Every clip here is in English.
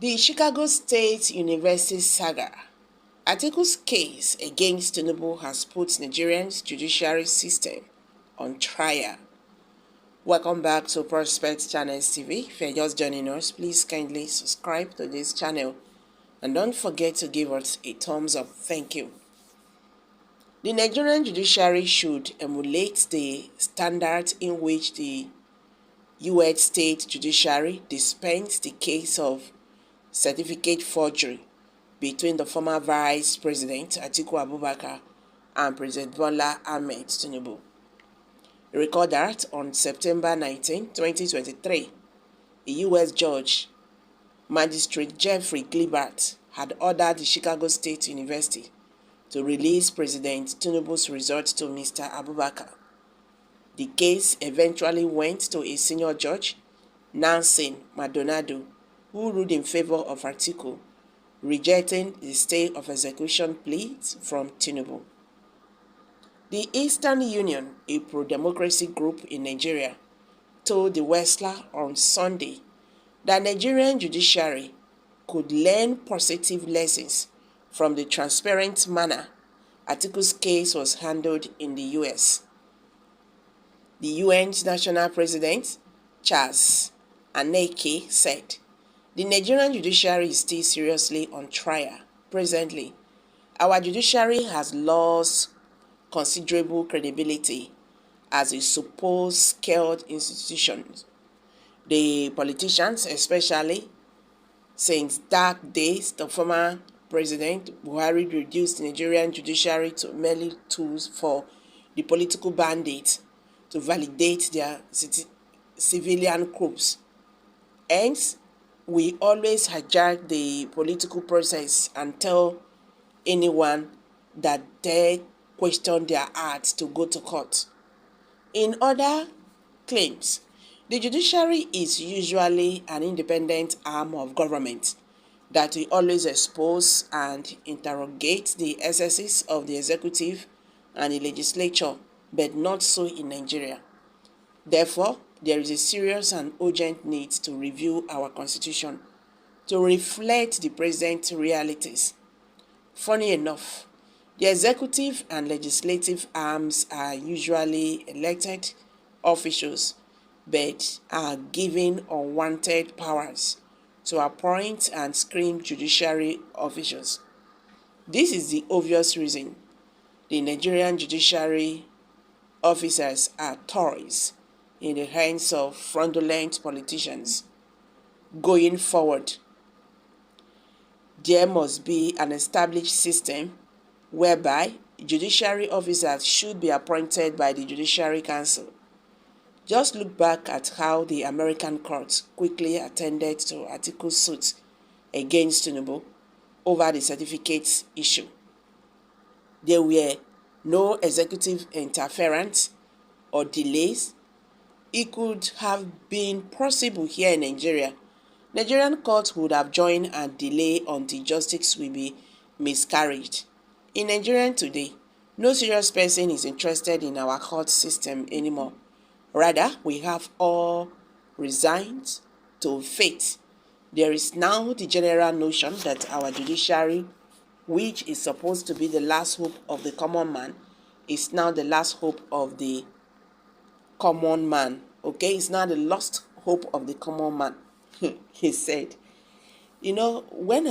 The Chicago State University saga. Atiku's case against Tinubu has put Nigeria's judiciary system on trial. Welcome back to Prospect Channels TV. If you're just joining us, please kindly subscribe to this channel and don't forget to give us a thumbs up. Thank you. The Nigerian judiciary should emulate the standards in which the U.S. state judiciary dispensed the case of certificate forgery between the former Vice President Atiku Abubakar and President Bola Ahmed Tinubu. Recall that on September 19, 2023, a U.S. judge, Magistrate Jeffrey Glibert, had ordered the Chicago State University to release President Tinubu's result to Mr. Abubakar. The case eventually went to a senior judge, Nancy Maldonado, who ruled in favor of Atiku, rejecting the stay of execution pleas from Tinubu. The Eastern Union, a pro-democracy group in Nigeria, told the Westler on Sunday that Nigerian judiciary could learn positive lessons from the transparent manner Atiku's case was handled in the U.S. The UN's National President, Charles Aneke, said, "The Nigerian judiciary is still seriously on trial. Presently, our judiciary has lost considerable credibility as a supposed skilled institution. The politicians, especially since dark days, the former President Buhari reduced the Nigerian judiciary to merely tools for the political bandits to validate their civilian coups. Hence, we always hijack the political process and tell anyone that they question their art to go to court." In other claims, the judiciary is usually an independent arm of government that will always expose and interrogate the excesses of the executive and the legislature, but not so in Nigeria. Therefore, there is a serious and urgent need to review our constitution to reflect the present realities. Funny enough, the executive and legislative arms are usually elected officials, but are given unwanted powers to appoint and screen judiciary officials. This is the obvious reason the Nigerian judiciary officers are toys in the hands of fraudulent politicians. Going forward, there must be an established system whereby judiciary officers should be appointed by the Judiciary Council. Just look back at how the American courts quickly attended to Atiku's suit against Tinubu over the certificates issue. There were no executive interference or delays. It could have been possible here in Nigeria. Nigerian courts would have joined and delay until justice will be miscarried. In Nigeria today, no serious person is interested in our court system anymore. Rather, we have all resigned to fate. There is now the general notion that our judiciary, which is supposed to be the last hope of the common man, is now the last hope of the common man. Okay, it's now the lost hope of the common man. He said, when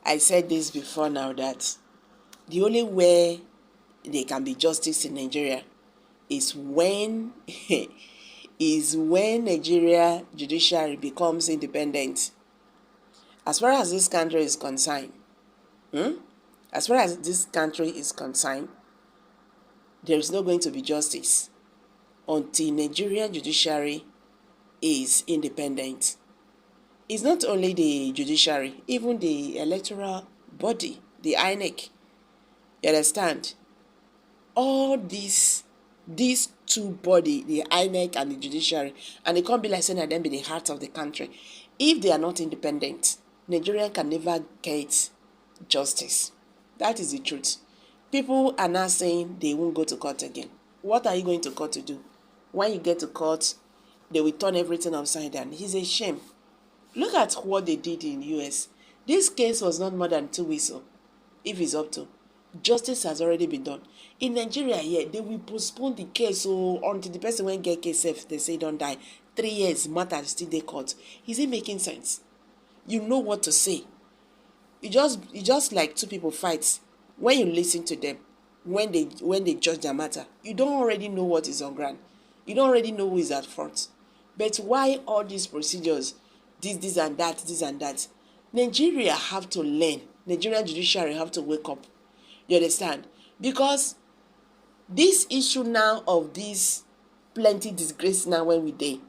I said this before now, that the only way there can be justice in Nigeria is when Nigeria judiciary becomes independent. As far as this country is concerned, there is not going to be justice until Nigerian judiciary is independent. It's not only the judiciary, even the electoral body, the INEC. You understand? All these two bodies, the INEC and the judiciary, and they can't be like saying that them be the heart of the country. If they are not independent, Nigeria can never get justice. That is the truth. People are now saying they won't go to court again. What are you going to court to do? When you get to court, they will turn everything upside down. It's a shame. Look at what they did in US. This case was not more than 2 weeks, if it's up to. Justice has already been done. In Nigeria here, they will postpone the case until the person when get case safe, they say don't die. 3 years, matter still dey court. Is it making sense? You know what to say. You just like two people fight. When you listen to them, when they judge their matter, you don't already know what is on ground. You don't already know who is at fault. But why all these procedures, this and that? Nigeria have to learn. Nigerian judiciary have to wake up. You understand? Because this issue now of this plenty disgrace now when we dey,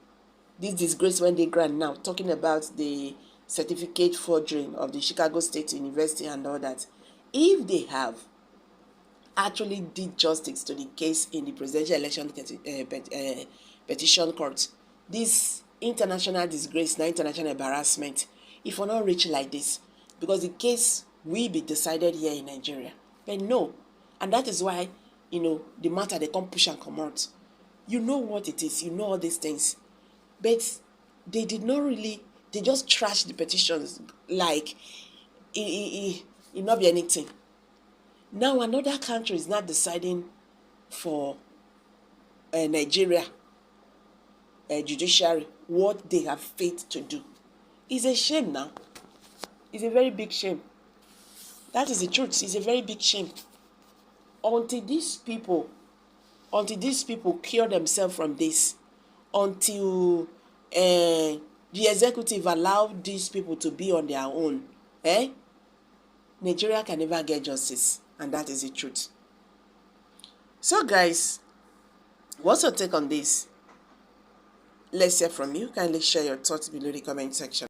this disgrace when they grant now, talking about the certificate forgery of the Chicago State University and all that, if they have actually did justice to the case in the presidential election petition court, this international disgrace, na international embarrassment, if we're not rich like this, because the case will be decided here in Nigeria. But no, and that is why, the matter they come push and come out. You know what it is, you know all these things. But they did not really, they just trashed the petitions like it not be anything. Now another country is not deciding for Nigeria judiciary what they have faith to do. It's a shame now. It's a very big shame. That is the truth. It's a very big shame. Until these people cure themselves from this, until the executive allow these people to be on their own, Nigeria can never get justice, and that is the truth. So guys, what's your take on this? Let's hear from you. Kindly share your thoughts below the comment section.